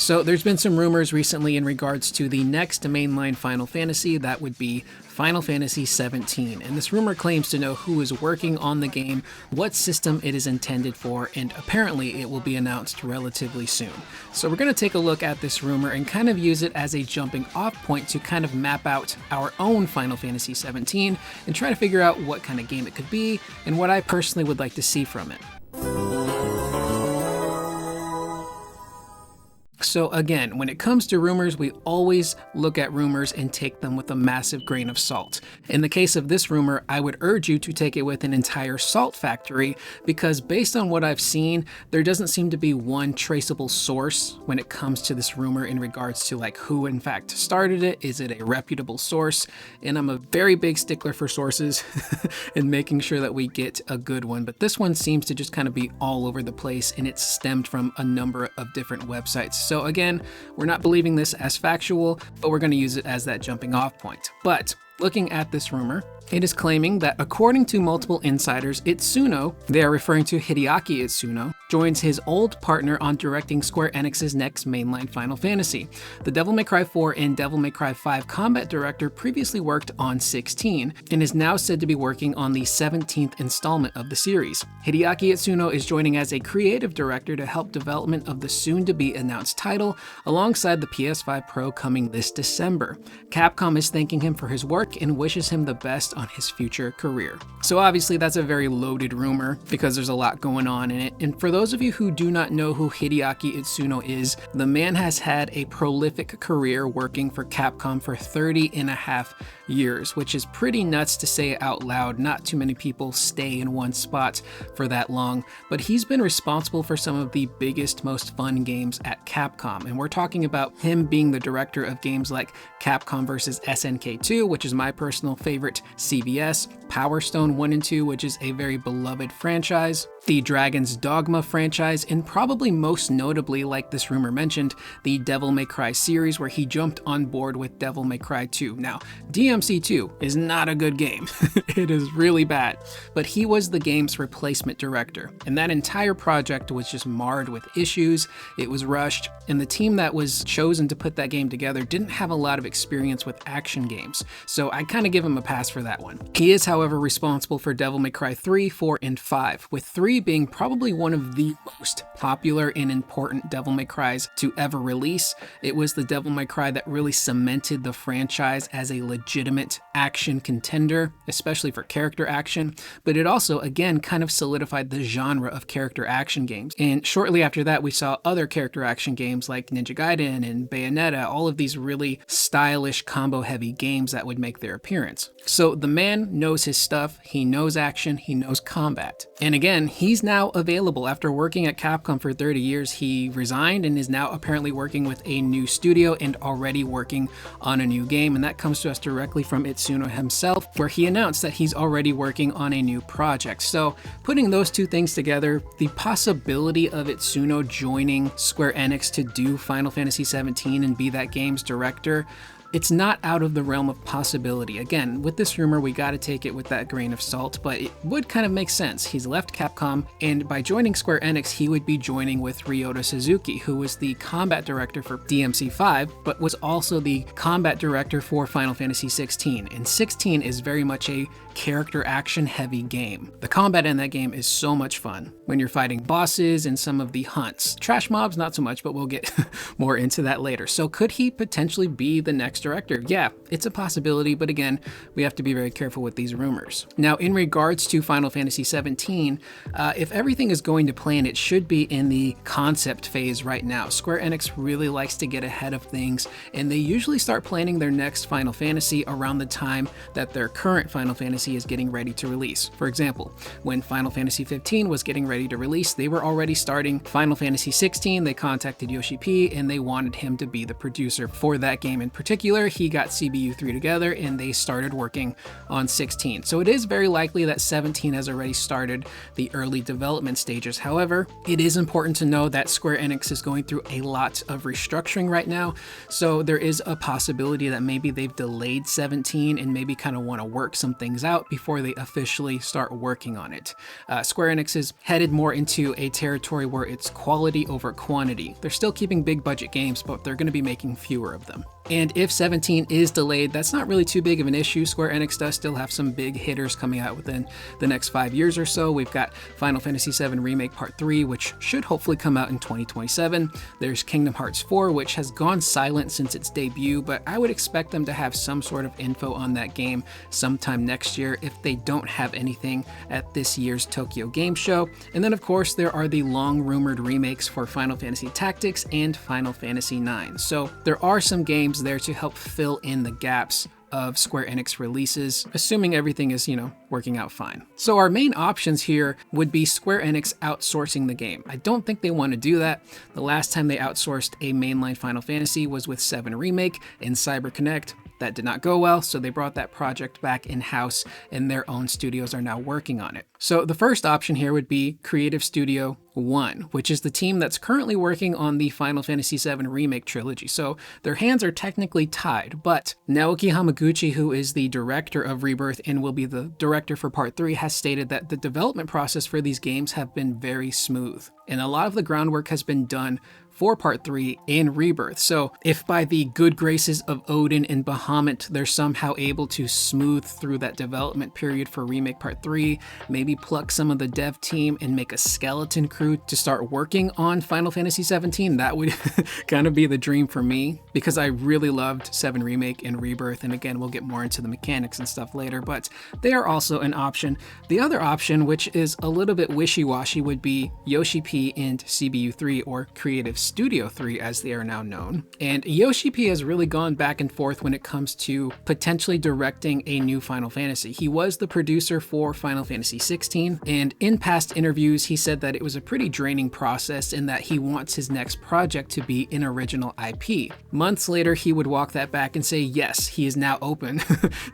So there's been some rumors recently in regards to the next mainline Final Fantasy, that would be Final Fantasy XVII, and this rumor claims to know who is working on the game, what system it is intended for, and apparently it will be announced relatively soon. So we're going to take a look at this rumor and kind of use it as a jumping off point to kind of map out our own Final Fantasy XVII and try to figure out what kind of game it could be and what I personally would like to see from it. So again, when it comes to rumors, we always look at rumors and take them with a massive grain of salt. In the case of this rumor, I would urge you to take it with an entire salt factory, because based on what I've seen, there doesn't seem to be one traceable source when it comes to this rumor in regards to like who in fact started it. Is it a reputable source? And I'm a very big stickler for sources and making sure that we get a good one. But this one seems to just kind of be all over the place, and it's stemmed from a number of different websites. So again, we're not believing this as factual, but we're going to use it as that jumping off point. But looking at this rumor, it is claiming that according to multiple insiders, Itsuno, they are referring to Hideaki Itsuno, joins his old partner on directing Square Enix's next mainline Final Fantasy. The Devil May Cry 4 and Devil May Cry 5 combat director previously worked on 16 and is now said to be working on the 17th installment of the series. Hideaki Itsuno is joining as a creative director to help development of the soon-to-be announced title alongside the PS5 Pro coming this December. Capcom is thanking him for his work and wishes him the best on his future career. So obviously that's a very loaded rumor because there's a lot going on in it. And for those of you who do not know who Hideaki Itsuno is, the man has had a prolific career working for Capcom for 30.5 years, which is pretty nuts to say out loud. Not too many people stay in one spot for that long, but he's been responsible for some of the biggest, most fun games at Capcom. And we're talking about him being the director of games like Capcom vs. SNK 2, which is my personal favorite CVS, Power Stone 1 and 2, which is a very beloved franchise, the Dragon's Dogma franchise, and probably most notably, like this rumor mentioned, the Devil May Cry series, where he jumped on board with Devil May Cry 2. Now, DMC2 is not a good game. It is really bad, but he was the game's replacement director, and that entire project was just marred with issues. It was rushed, and the team that was chosen to put that game together didn't have a lot of experience with action games, so I kind of give him a pass for that one. He is, however, responsible for Devil May Cry 3, 4, and 5, with 3 being probably one of the most popular and important Devil May Cries to ever release. It was the Devil May Cry that really cemented the franchise as a legitimate action contender, especially for character action, but it also, again, kind of solidified the genre of character action games. And shortly after that, we saw other character action games like Ninja Gaiden and Bayonetta, all of these really stylish combo-heavy games that would make their appearance. So the man knows his stuff, he knows action, he knows combat. And again, he's now available. After working at Capcom for 30 years, he resigned and is now apparently working with a new studio and already working on a new game. And that comes to us directly from Itsuno himself, where he announced that he's already working on a new project. So putting those two things together, the possibility of Itsuno joining Square Enix to do Final Fantasy XVII and be that game's director, it's not out of the realm of possibility. Again, with this rumor, we got to take it with that grain of salt, but it would kind of make sense. He's left Capcom, and by joining Square Enix, he would be joining with Ryota Suzuki, who was the combat director for DMC5, but was also the combat director for Final Fantasy XVI. And 16 is very much a character action heavy game. The combat in that game is so much fun when you're fighting bosses and some of the hunts. Trash mobs, not so much, but we'll get more into that later. So could he potentially be the next director? Yeah, it's a possibility, but again, we have to be very careful with these rumors. Now, in regards to Final Fantasy XVII, if everything is going to plan, it should be in the concept phase right now. Square Enix really likes to get ahead of things, and they usually start planning their next Final Fantasy around the time that their current Final Fantasy is getting ready to release. For example, when Final Fantasy XV was getting ready to release, they were already starting Final Fantasy XVI. They contacted Yoshi P, and they wanted him to be the producer for that game in particular, particular, he got CBU3 together and they started working on 16. So it is very likely that 17 has already started the early development stages. However, it is important to know that Square Enix is going through a lot of restructuring right now. So there is a possibility that maybe they've delayed 17 and maybe kind of want to work some things out before they officially start working on it. Square Enix is headed more into a territory where it's quality over quantity. They're still keeping big budget games, but they're going to be making fewer of them. And if 17 is delayed, that's not really too big of an issue. Square Enix does still have some big hitters coming out within the next 5 years or so. We've got Final Fantasy VII Remake Part 3, which should hopefully come out in 2027. There's Kingdom Hearts 4, which has gone silent since its debut, but I would expect them to have some sort of info on that game sometime next year if they don't have anything at this year's Tokyo Game Show. And then of course there are the long rumored remakes for Final Fantasy Tactics and Final Fantasy IX. So there are some games there to help fill in the gaps of Square Enix releases, assuming everything is, working out fine. So our main options here would be Square Enix outsourcing the game. I don't think they want to do that. The last time they outsourced a mainline Final Fantasy was with 7 Remake and CyberConnect. That did not go well, so they brought that project back in-house and their own studios are now working on it. So the first option here would be Creative Studio 1, which is the team that's currently working on the Final Fantasy VII Remake trilogy. So their hands are technically tied, but Naoki Hamaguchi, who is the director of Rebirth and will be the director for Part 3, has stated that the development process for these games have been very smooth. And a lot of the groundwork has been done for Part 3 in Rebirth. So if by the good graces of Odin and Bahamut, they're somehow able to smooth through that development period for Remake Part 3, maybe pluck some of the dev team and make a skeleton crew to start working on Final Fantasy 17, that would kind of be the dream for me, because I really loved 7 Remake and Rebirth. And again, we'll get more into the mechanics and stuff later, but they are also an option. The other option, which is a little bit wishy-washy, would be Yoshi P and CBU3, or Creative Studio 3 as they are now known. And Yoshi P has really gone back and forth when it comes to potentially directing a new Final Fantasy. He was the producer for Final Fantasy 16, and in past interviews he said that it was a pretty draining process and that he wants his next project to be an original IP. Months later he would walk that back and say yes, he is now open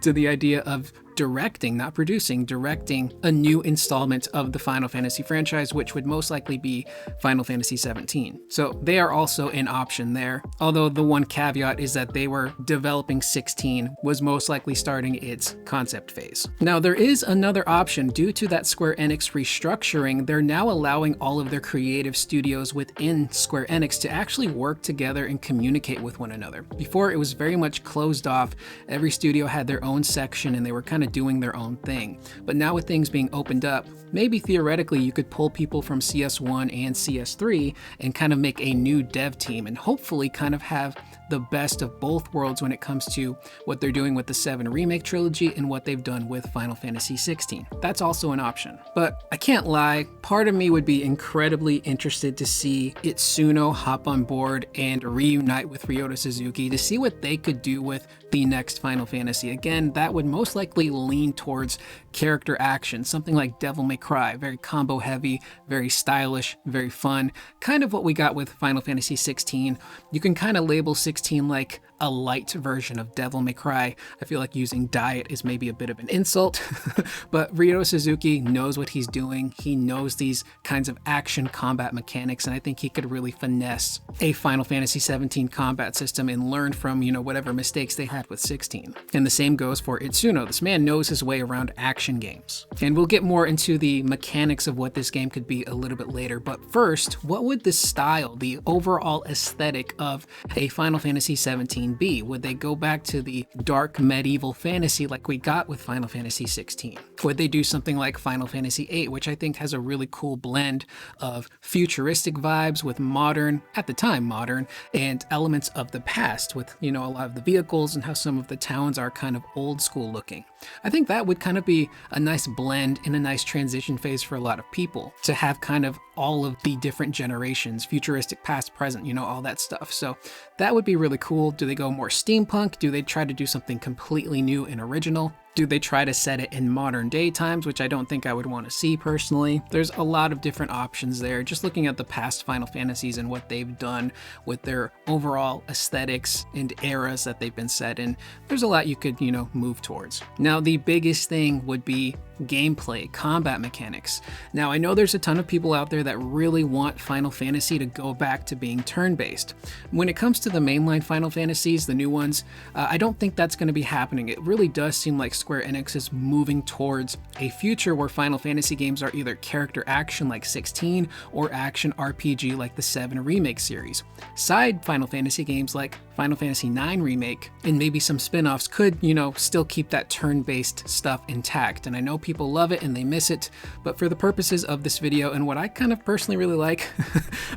to the idea of directing, not producing, directing a new installment of the Final Fantasy franchise, which would most likely be Final Fantasy 17. So they are also an option there. Although the one caveat is that they were developing 16, was most likely starting its concept phase. Now there is another option. Due to that Square Enix restructuring, they're now allowing all of their creative studios within Square Enix to actually work together and communicate with one another. Before it was very much closed off. Every studio had their own section and they were kind of doing their own thing. But now with things being opened up, maybe theoretically you could pull people from CS1 and CS3 and kind of make a new dev team and hopefully kind of have the best of both worlds when it comes to what they're doing with the 7 Remake trilogy and what they've done with Final Fantasy 16. That's also an option. But I can't lie, part of me would be incredibly interested to see Itsuno hop on board and reunite with Ryota Suzuki to see what they could do with the next Final Fantasy. Again, that would most likely lean towards character action, something like Devil May Cry, very combo heavy, very stylish, very fun, kind of what we got with Final Fantasy 16. You can kind of label 16 like a light version of Devil May Cry. I feel like using diet is maybe a bit of an insult, but Ryota Suzuki knows what he's doing. He knows these kinds of action combat mechanics, and I think he could really finesse a Final Fantasy 17 combat system and learn from, whatever mistakes they had with 16. And the same goes for Itsuno. This man knows his way around action games. And we'll get more into the mechanics of what this game could be a little bit later, but first, what would the style, the overall aesthetic of a Final Fantasy 17 be? Would they go back to the dark medieval fantasy like we got with Final Fantasy 16? Would they do something like Final Fantasy VIII, which I think has a really cool blend of futuristic vibes with modern, at the time modern, and elements of the past with, a lot of the vehicles and how some of the towns are kind of old school looking? I think that would kind of be a nice blend and a nice transition phase for a lot of people to have kind of all of the different generations, futuristic, past, present, all that stuff. So that would be really cool. Do they go more steampunk? Do they try to do something completely new and original? Do they try to set it in modern day times, which I don't think I would want to see personally? There's a lot of different options there. Just looking at the past Final Fantasies and what they've done with their overall aesthetics and eras that they've been set in, there's a lot you could, move towards. Now, the biggest thing would be gameplay, combat mechanics. Now, I know there's a ton of people out there that really want Final Fantasy to go back to being turn-based. When it comes to the mainline Final Fantasies, the new ones, I don't think that's going to be happening. It really does seem like Square Enix is moving towards a future where Final Fantasy games are either character action like 16 or action RPG like the 7 Remake series. Side Final Fantasy games like Final Fantasy IX Remake and maybe some spin-offs could, still keep that turn-based stuff intact. And I know people love it and they miss it, but for the purposes of this video and what I kind of personally really like,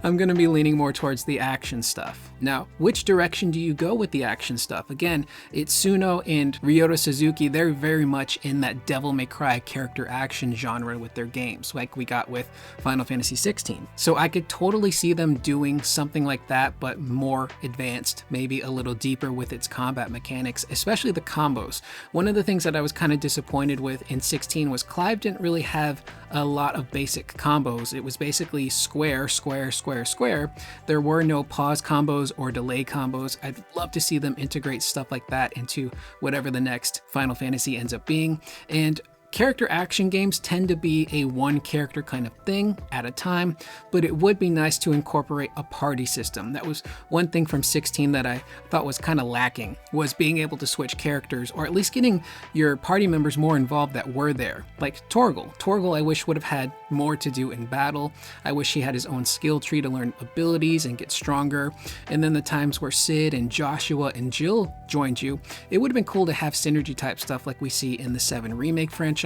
I'm going to be leaning more towards the action stuff. Now, which direction do you go with the action stuff? Again, Itsuno and Ryota Suzuki, they're very much in that Devil May Cry character action genre with their games, like we got with Final Fantasy XVI. So I could totally see them doing something like that, but more advanced, maybe a little deeper with its combat mechanics, especially the combos. One of the things that I was kind of disappointed with in 16 was Clive didn't really have a lot of basic combos. It was basically square, square, square, square. There were no pause combos or delay combos. I'd love to see them integrate stuff like that into whatever the next Final Fantasy ends up being. And character action games tend to be a one character kind of thing at a time, but it would be nice to incorporate a party system. That was one thing from 16 that I thought was kind of lacking, was being able to switch characters, or at least getting your party members more involved that were there. Like Torgal. Torgal I wish would have had more to do in battle. I wish he had his own skill tree to learn abilities and get stronger. And then the times where Sid and Joshua and Jill joined you, it would have been cool to have synergy type stuff like we see in the 7 Remake franchise,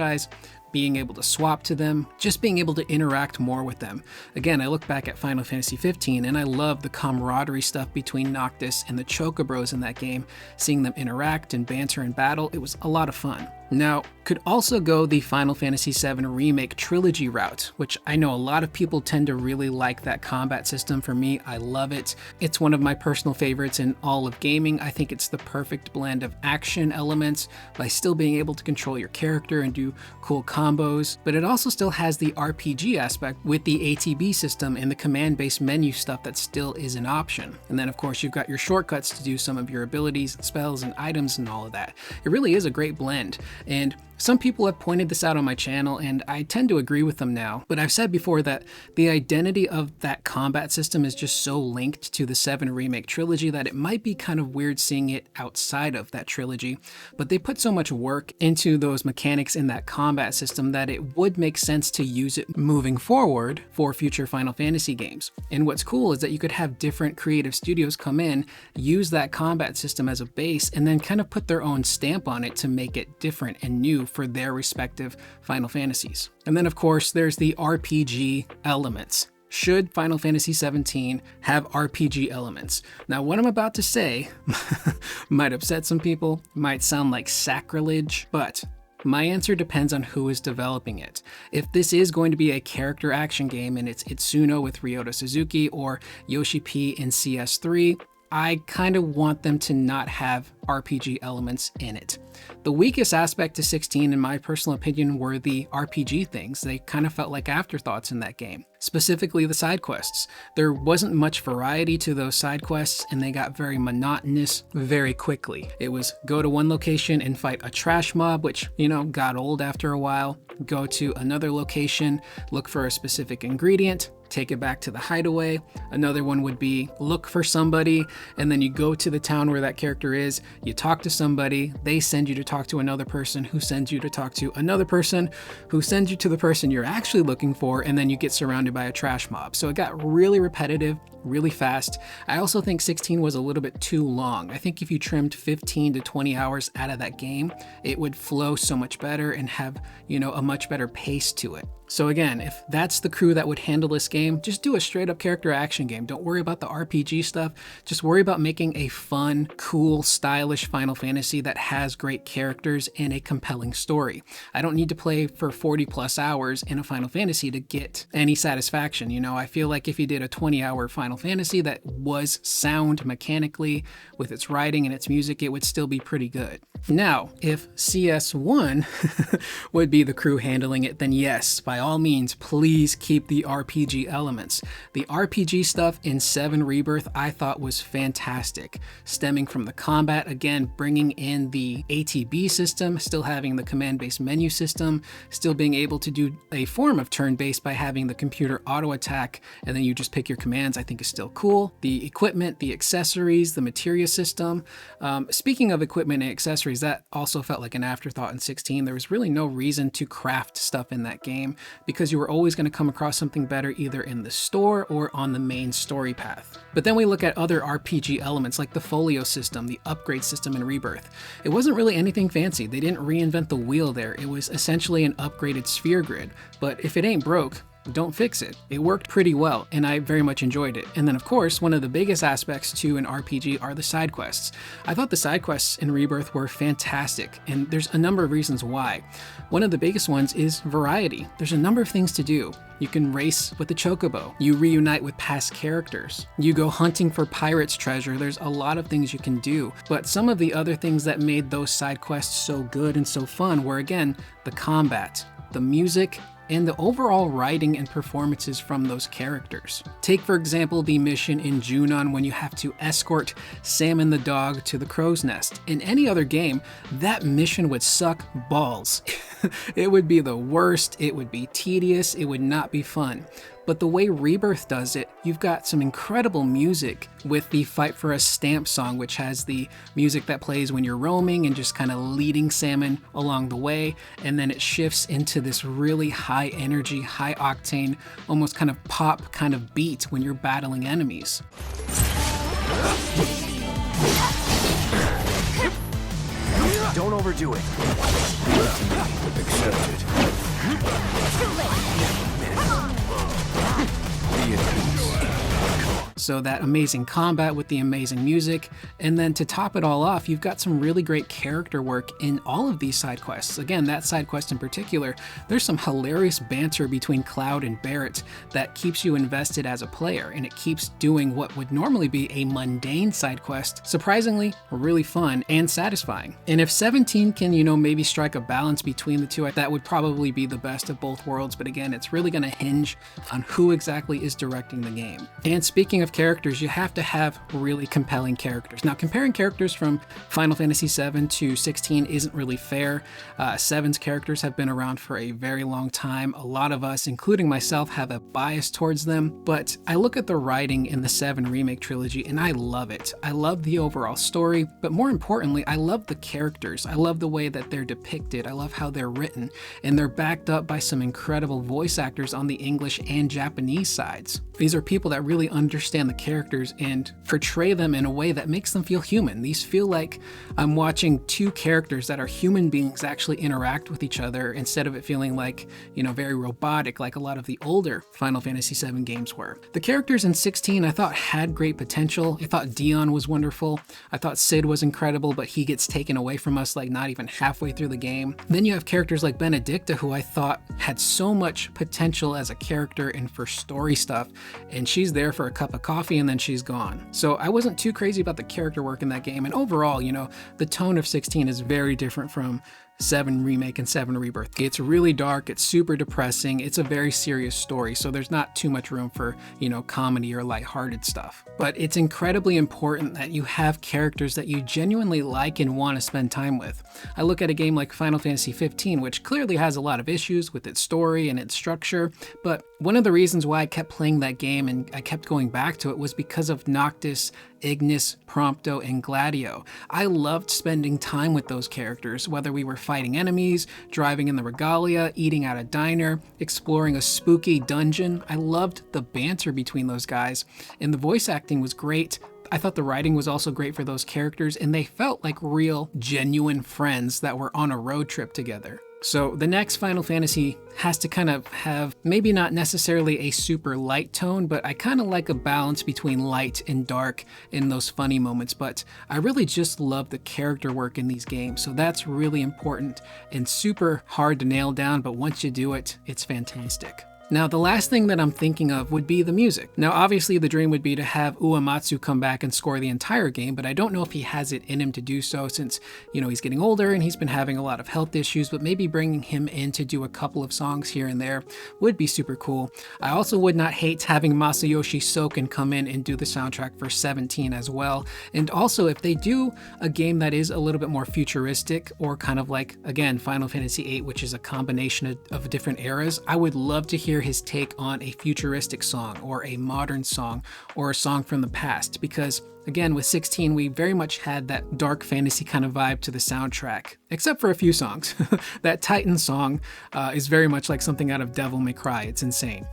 being able to swap to them, just being able to interact more with them. Again, I look back at Final Fantasy XV and I love the camaraderie stuff between Noctis and the Chocobros in that game. Seeing them interact and banter in battle, it was a lot of fun. Now, could also go the Final Fantasy VII Remake trilogy route, which I know a lot of people tend to really like that combat system. For me, I love it. It's one of my personal favorites in all of gaming. I think it's the perfect blend of action elements by still being able to control your character and do cool combos, but it also still has the RPG aspect with the ATB system and the command-based menu stuff that still is an option. And then of course you've got your shortcuts to do some of your abilities and spells and items and all of that. It really is a great blend. And some people have pointed this out on my channel, and I tend to agree with them now, but I've said before that the identity of that combat system is just so linked to the 7 Remake trilogy that it might be kind of weird seeing it outside of that trilogy, but they put so much work into those mechanics in that combat system that it would make sense to use it moving forward for future Final Fantasy games. And what's cool is that you could have different creative studios come in, use that combat system as a base, and then kind of put their own stamp on it to make it different and new for their respective Final Fantasies. And then of course there's the RPG elements. Should Final Fantasy XVII have RPG elements? Now what I'm about to say might upset some people, might sound like sacrilege, but my answer depends on who is developing it. If this is going to be a character action game and it's Itsuno with Ryota Suzuki or Yoshi P in CS3, I kind of want them to not have RPG elements in it. The weakest aspect to 16, in my personal opinion, were the RPG things. They kind of felt like afterthoughts in that game, specifically the side quests. There wasn't much variety to those side quests, and they got very monotonous very quickly. It was go to one location and fight a trash mob, which, got old after a while. Go to another location, look for a specific ingredient, take it back to the hideaway. Another one would be look for somebody, and then you go to the town where that character is, you talk to somebody, they send you to talk to another person who sends you to talk to another person who sends you to the person you're actually looking for, and then you get surrounded by a trash mob. So it got really repetitive, really fast. I also think 16 was a little bit too long. I think if you trimmed 15 to 20 hours out of that game, it would flow so much better and have, a much better pace to it. So again, if that's the crew that would handle this game, just do a straight up character action game. Don't worry about the RPG stuff. Just worry about making a fun, cool, stylish Final Fantasy that has great characters and a compelling story. I don't need to play for 40 plus hours in a Final Fantasy to get any satisfaction. I feel like if you did a 20-hour Final Fantasy that was sound mechanically with its writing and its music, it would still be pretty good. Now, if CS1 would be the crew handling it, then yes, by all means, please keep the RPG elements. The RPG stuff in 7 Rebirth I thought was fantastic, stemming from the combat, again, bringing in the ATB system, still having the command-based menu system, still being able to do a form of turn-based by having the computer auto-attack, and then you just pick your commands, I think is still cool. The equipment, the accessories, the materia system. Speaking of equipment and accessories, that also felt like an afterthought in 16. There was really no reason to craft stuff in that game because you were always going to come across something better either in the store or on the main story path. But then we look at other RPG elements like the folio system, the upgrade system in Rebirth. It wasn't really anything fancy. They didn't reinvent the wheel there. It was essentially an upgraded sphere grid. But if it ain't broke, don't fix it. It worked pretty well, and I very much enjoyed it. And then, of course, one of the biggest aspects to an RPG are the side quests. I thought the side quests in Rebirth were fantastic, and there's a number of reasons why. One of the biggest ones is variety. There's a number of things to do. You can race with the chocobo. You reunite with past characters. You go hunting for pirates' treasure. There's a lot of things you can do. But some of the other things that made those side quests so good and so fun were, again, the combat, the music, and the overall writing and performances from those characters. Take, for example, the mission in Junon when you have to escort Salmon the dog to the crow's nest. In any other game, that mission would suck balls. It would be the worst, it would be tedious, it would not be fun. But the way Rebirth does it, you've got some incredible music with the Fight for a Stamp song, which has the music that plays when you're roaming and just kind of leading Salmon along the way. And then it shifts into this really high energy, high octane, almost kind of pop kind of beat when you're battling enemies. Don't overdo it. Accept it. So that amazing combat with the amazing music, and then to top it all off, you've got some really great character work in all of these side quests. Again, that side quest in particular, there's some hilarious banter between Cloud and Barrett that keeps you invested as a player, and it keeps doing what would normally be a mundane side quest surprisingly really fun and satisfying. And if 17 can, maybe strike a balance between the two, that would probably be the best of both worlds. But again, it's really going to hinge on who exactly is directing the game. And speaking of characters, you have to have really compelling characters. Now, comparing characters from Final Fantasy VII to 16 isn't really fair. 7's characters have been around for a very long time. A lot of us, including myself, have a bias towards them, but I look at the writing in the 7 Remake trilogy and I love it. I love the overall story, but more importantly, I love the characters. I love the way that they're depicted. I love how they're written, and they're backed up by some incredible voice actors on the English and Japanese sides. These are people that really understand the characters and portray them in a way that makes them feel human. These feel like I'm watching two characters that are human beings actually interact with each other instead of it feeling like, very robotic like a lot of the older Final Fantasy VII games were. The characters in 16 I thought had great potential. I thought Dion was wonderful. I thought Cid was incredible, but he gets taken away from us like not even halfway through the game. Then you have characters like Benedicta, who I thought had so much potential as a character and for story stuff, and she's there for a cup of coffee and then she's gone. So I wasn't too crazy about the character work in that game, and overall, the tone of 16 is very different from 7 Remake and 7 Rebirth. It's really dark, it's super depressing, it's a very serious story, so there's not too much room for, comedy or lighthearted stuff. But it's incredibly important that you have characters that you genuinely like and want to spend time with. I look at a game like Final Fantasy XV, which clearly has a lot of issues with its story and its structure, but one of the reasons why I kept playing that game and I kept going back to it was because of Noctis, Ignis, Prompto, and Gladio. I loved spending time with those characters, whether we were fighting enemies, driving in the regalia, eating at a diner, exploring a spooky dungeon. I loved the banter between those guys, and the voice acting was great. I thought the writing was also great for those characters, and they felt like real, genuine friends that were on a road trip together. So the next Final Fantasy has to kind of have maybe not necessarily a super light tone, but I kind of like a balance between light and dark in those funny moments. But I really just love the character work in these games. So that's really important and super hard to nail down, but once you do it, it's fantastic. Now, the last thing that I'm thinking of would be the music. Now, obviously the dream would be to have Uematsu come back and score the entire game, but I don't know if he has it in him to do so since, he's getting older and he's been having a lot of health issues, but maybe bringing him in to do a couple of songs here and there would be super cool. I also would not hate having Masayoshi Soken come in and do the soundtrack for 17 as well. And also, if they do a game that is a little bit more futuristic or kind of like, again, Final Fantasy VIII, which is a combination of different eras, I would love to hear his take on a futuristic song or a modern song or a song from the past, because again, with 16 we very much had that dark fantasy kind of vibe to the soundtrack, except for a few songs. That Titan song is very much like something out of Devil May Cry. It's insane.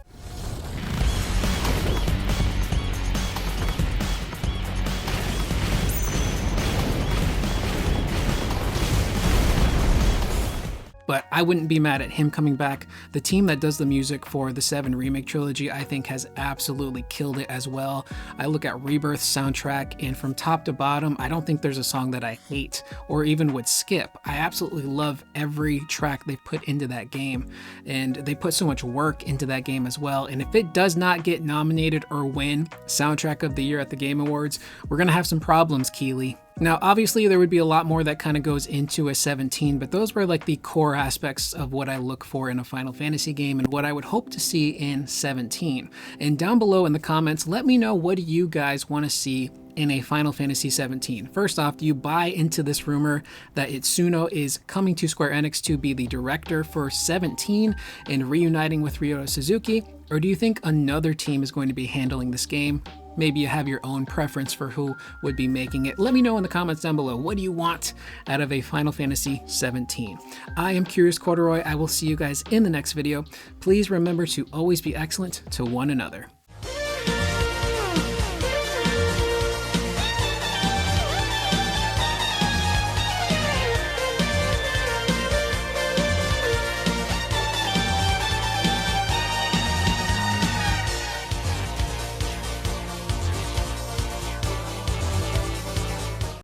But I wouldn't be mad at him coming back. The team that does the music for the 7 Remake Trilogy, I think, has absolutely killed it as well. I look at Rebirth's soundtrack, and from top to bottom, I don't think there's a song that I hate or even would skip. I absolutely love every track they put into that game, and they put so much work into that game as well. And if it does not get nominated or win Soundtrack of the Year at the Game Awards, we're gonna have some problems, Keeley. Now, obviously, there would be a lot more that kind of goes into a 17, but those were like the core aspects of what I look for in a Final Fantasy game and what I would hope to see in 17. And down below in the comments, let me know, what do you guys want to see in a Final Fantasy 17? First off, do you buy into this rumor that Itsuno is coming to Square Enix to be the director for 17 and reuniting with Ryota Suzuki? Or do you think another team is going to be handling this game? Maybe you have your own preference for who would be making it. Let me know in the comments down below. What do you want out of a Final Fantasy 17? I am Curious Corduroy. I will see you guys in the next video. Please remember to always be excellent to one another.